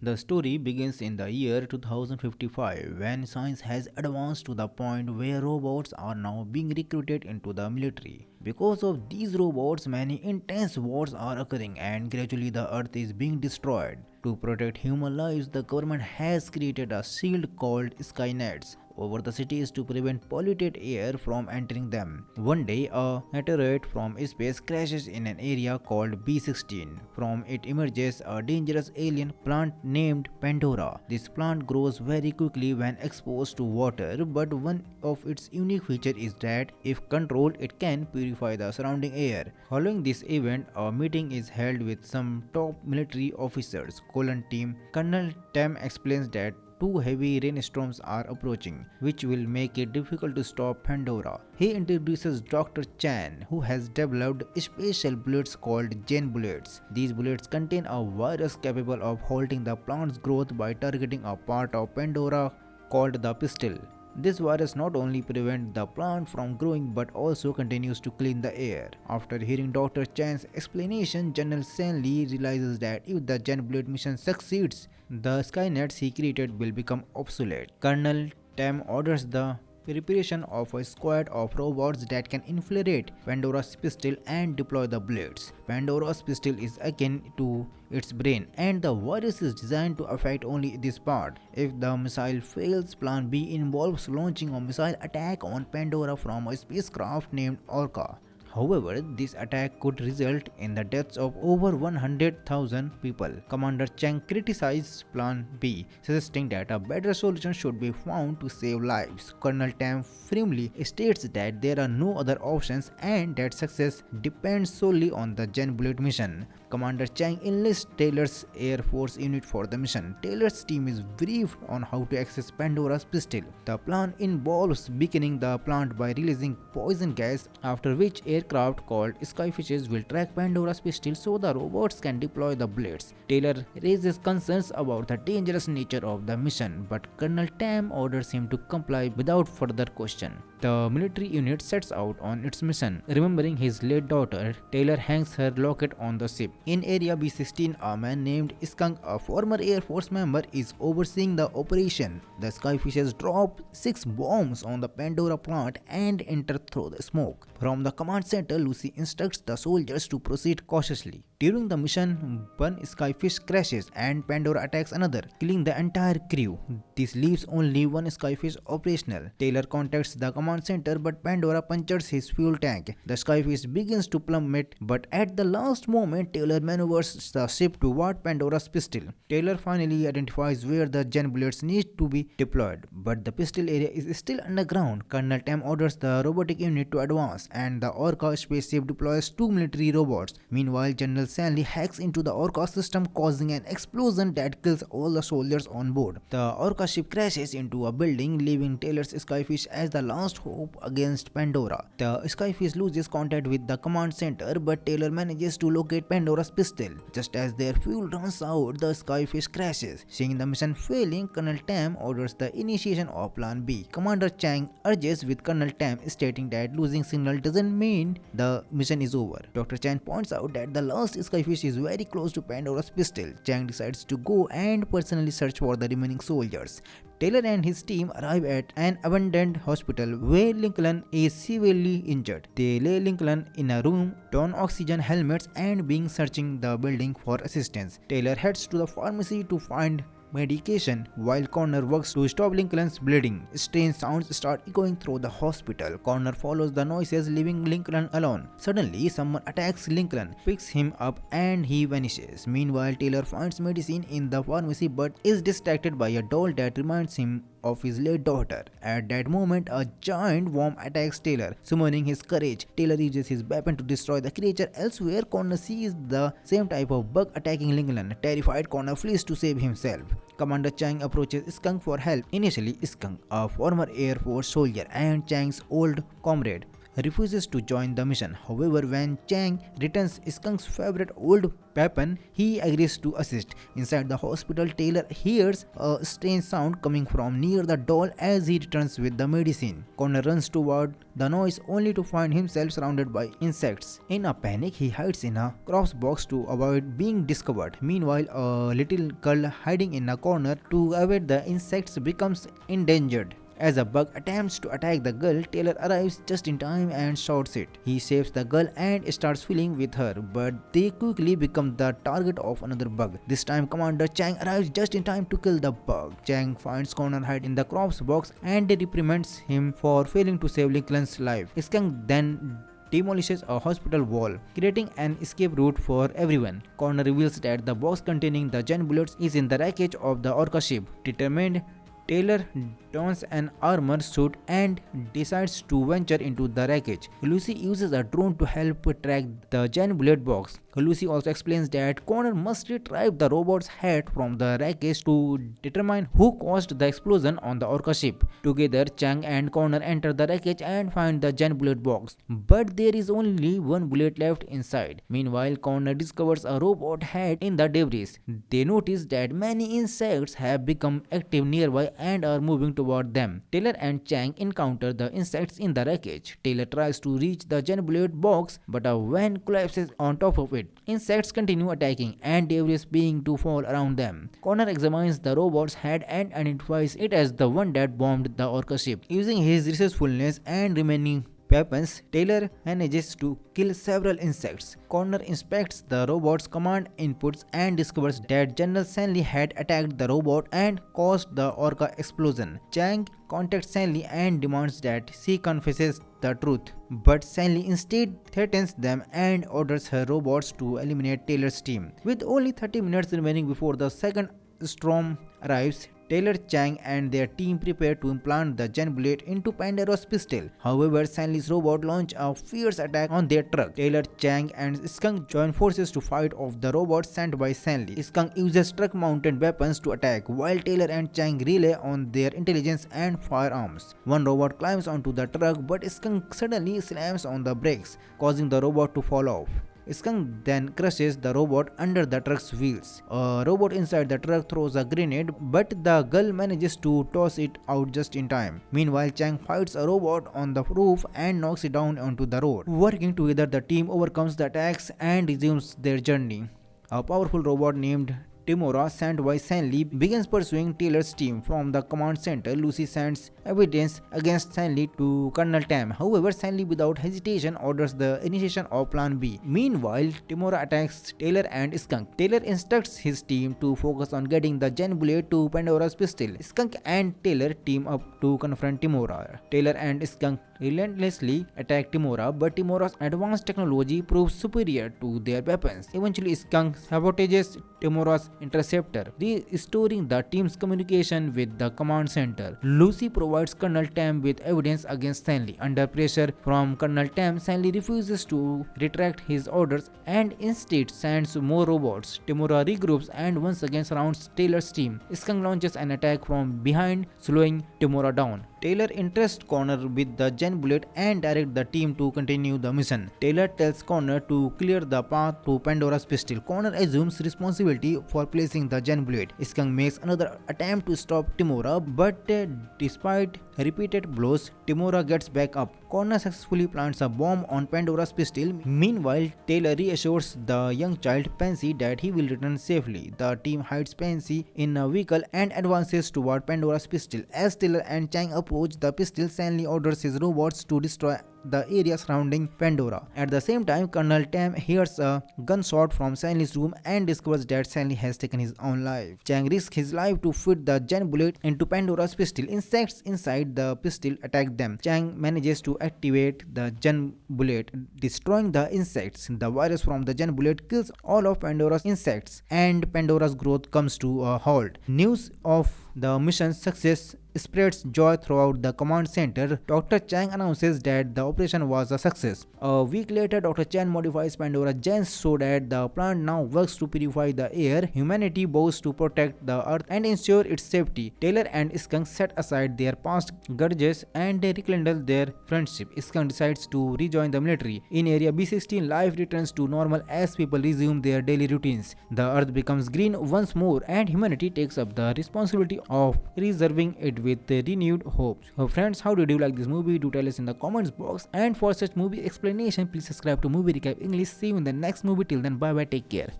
The story begins in the year 2055 when science has advanced to the point where robots are now being recruited into the military. Because of these robots, many intense wars are occurring and gradually the earth is being destroyed. To protect human lives, the government has created a shield called Skynets over the cities to prevent polluted air from entering them. One day, a meteorite from space crashes in an area called B16. From it emerges a dangerous alien plant named Pandora. This plant grows very quickly when exposed to water, but one of its unique features is that if controlled, it can purify the surrounding air. Following this event, a meeting is held with some top military officers. Colon team Colonel Tam explains that two heavy rainstorms are approaching, which will make it difficult to stop Pandora. He introduces Dr. Chan, who has developed special bullets called Gen bullets. These bullets contain a virus capable of halting the plant's growth by targeting a part of Pandora called the pistil. This virus not only prevents the plant from growing but also continues to clean the air. After hearing Dr. Chan's explanation, General Stanley realizes that if the Gen Blade mission succeeds, the Skynets he created will become obsolete. Colonel Tam orders the preparation of a squad of robots that can infiltrate Pandora's pistol and deploy the blades. Pandora's pistol is akin to its brain, and the virus is designed to affect only this part. If the missile fails, Plan B involves launching a missile attack on Pandora from a spacecraft named Orca. However, this attack could result in the deaths of over 100,000 people. Commander Chang criticized Plan B, suggesting that a better solution should be found to save lives. Colonel Tam firmly states that there are no other options and that success depends solely on the Gen Bullet mission. Commander Chang enlists Taylor's Air Force unit for the mission. Taylor's team is briefed on how to access Pandora's pistol. The plan involves weakening the plant by releasing poison gas, after which aircraft called Skyfishes will track Pandora's pistol so the robots can deploy the blades. Taylor raises concerns about the dangerous nature of the mission, but Colonel Tam orders him to comply without further question. The military unit sets out on its mission. Remembering his late daughter, Taylor hangs her locket on the ship. In Area B16, a man named Skunk, a former Air Force member, is overseeing the operation. The Skyfishes drop 6 bombs on the Pandora plant and enter through the smoke. From the command center, Lucy instructs the soldiers to proceed cautiously. During the mission, one Skyfish crashes and Pandora attacks another, killing the entire crew. This leaves only one Skyfish operational. Taylor contacts the command center, but Pandora punctures his fuel tank. The Skyfish begins to plummet, but at the last moment, Taylor maneuvers the ship toward Pandora's pistol. Taylor finally identifies where the Gen bullets need to be deployed, but the pistol area is still underground. Colonel Tam orders the robotic unit to advance, and the Orca spaceship deploys 2 military robots. Meanwhile, General Stanley hacks into the Orca system, causing an explosion that kills all the soldiers on board. The Orca ship crashes into a building, leaving Taylor's Skyfish as the last hope against Pandora. The Skyfish loses contact with the command center, but Taylor manages to locate Pandora's pistol. Just as their fuel runs out, the Skyfish crashes. Seeing the mission failing, Colonel Tam orders the initiation of Plan B. Commander Chang urges with Colonel Tam, stating that losing signal doesn't mean the mission is over. Dr. Chan points out that the last Skyfish is very close to Pandora's pistol. Chang decides to go and personally search for the remaining soldiers. Taylor and his team arrive at an abandoned hospital where Lincoln is severely injured. They lay Lincoln in a room, don oxygen helmets, and begin searching the building for assistance. Taylor heads to the pharmacy to find medication, while Connor works to stop Lincoln's bleeding. Strange sounds start echoing through the hospital. Connor follows the noises, leaving Lincoln alone. Suddenly, someone attacks Lincoln, picks him up, and he vanishes. Meanwhile, Taylor finds medicine in the pharmacy but is distracted by a doll that reminds him of his late daughter. At that moment, a giant worm attacks Taylor, summoning his courage. Taylor uses his weapon to destroy the creature. Elsewhere, Connor sees the same type of bug attacking Lincoln. Terrified, Connor flees to save himself. Commander Chang approaches Skunk for help. Initially, Skunk, a former Air Force soldier and Chang's old comrade, refuses to join the mission. However, when Chang returns Skunk's favorite old weapon, he agrees to assist. Inside the hospital, Taylor hears a strange sound coming from near the door as he returns with the medicine. Connor runs toward the noise only to find himself surrounded by insects. In a panic, he hides in a crops box to avoid being discovered. Meanwhile, a little girl hiding in a corner to avoid the insects becomes endangered. As a bug attempts to attack the girl, Taylor arrives just in time and shoots it. He saves the girl and starts fooling with her, but they quickly become the target of another bug. This time, Commander Chang arrives just in time to kill the bug. Chang finds Connor hide in the crops box and reprimands him for failing to save Lincoln's life. Skunk then demolishes a hospital wall, creating an escape route for everyone. Connor reveals that the box containing the Gen bullets is in the wreckage of the Orca ship. Determined, Taylor dons an armor suit and decides to venture into the wreckage. Lucy uses a drone to help track the Gen bullet box. Lucy also explains that Connor must retrieve the robot's head from the wreckage to determine who caused the explosion on the Orca ship. Together, Chang and Connor enter the wreckage and find the Gen bullet box, but there is only one bullet left inside. Meanwhile, Connor discovers a robot head in the debris. They notice that many insects have become active nearby and are moving toward them. Taylor and Chang encounter the insects in the wreckage. Taylor tries to reach the Gen bullet box, but a van collapses on top of it. Insects continue attacking and debris being to fall around them. Connor examines the robot's head and identifies it as the one that bombed the Orca ship. Using his resourcefulness and remaining weapons, Taylor manages to kill several insects. Connor inspects the robot's command inputs and discovers that General Stanley had attacked the robot and caused the Orca explosion. Chang contacts Stanley and demands that she confesses the truth, but Stanley instead threatens them and orders her robots to eliminate Taylor's team. With only 30 minutes remaining before the second storm arrives, Taylor, Chang and their team prepare to implant the Gen bullet into Pandora's pistol. However, Stanley's robot launch a fierce attack on their truck. Taylor, Chang and Skunk join forces to fight off the robots sent by Stanley. Skunk uses truck-mounted weapons to attack, while Taylor and Chang rely on their intelligence and firearms. One robot climbs onto the truck, but Skunk suddenly slams on the brakes, causing the robot to fall off. Skunk then crushes the robot under the truck's wheels. A robot inside the truck throws a grenade, but the girl manages to toss it out just in time. Meanwhile, Chang fights a robot on the roof and knocks it down onto the road. Working together, the team overcomes the attacks and resumes their journey. A powerful robot named Timora, sent by Stanley, begins pursuing Taylor's team. From the command center, Lucy sends evidence against Stanley to Colonel Tam. However, Stanley without hesitation orders the initiation of Plan B. Meanwhile, Timora attacks Taylor and Skunk. Taylor instructs his team to focus on getting the Gen bullet to Pandora's pistol. Skunk and Taylor team up to confront Timora. Taylor and Skunk relentlessly attack Timora, but Timora's advanced technology proves superior to their weapons. Eventually, Skunk sabotages Timora's interceptor, restoring the team's communication with the command center. Lucy provides Colonel Tam with evidence against Stanley. Under pressure from Colonel Tam, Stanley refuses to retract his orders and instead sends more robots. Timora regroups and once again surrounds Taylor's team. Skunk launches an attack from behind, slowing Timora down. Taylor entrusts Connor with the Gen bullet and directs the team to continue the mission. Taylor tells Connor to clear the path to Pandora's pistol. Connor assumes responsibility for placing the Gen bullet. Skunk makes another attempt to stop Timora, but despite repeated blows, Timora gets back up. Connor successfully plants a bomb on Pandora's pistol. Meanwhile, Taylor reassures the young child Pansy that he will return safely. The team hides Pansy in a vehicle and advances toward Pandora's pistol. As Taylor and Chang approach the pistol, Stanley orders his robots to destroy the area surrounding Pandora. At the same time, Colonel Tam hears a gunshot from Stanley's room and discovers that Stanley has taken his own life. Chang risks his life to fit the Gen bullet into Pandora's pistol. Insects inside the pistol attack them. Chang manages to activate the Gen bullet, destroying the insects. The virus from the Gen bullet kills all of Pandora's insects, and Pandora's growth comes to a halt. News of the mission's success spreads joy throughout the command center. Dr. Chang announces that the operation was a success. A week later, Dr. Chen modifies Pandora gens so that the plant now works to purify the air. Humanity vows to protect the earth and ensure its safety. Taylor and Skunk set aside their past grudges and rekindle their friendship. Skunk decides to rejoin the military. In Area B16, life returns to normal as people resume their daily routines. The earth becomes green once more and humanity takes up the responsibility of preserving it with renewed hope. So friends, how did you like this movie? Do tell us in the comments box. And for such movie explanation, please subscribe to Movie Recap English. See you in the next movie. Till then, bye bye, take care.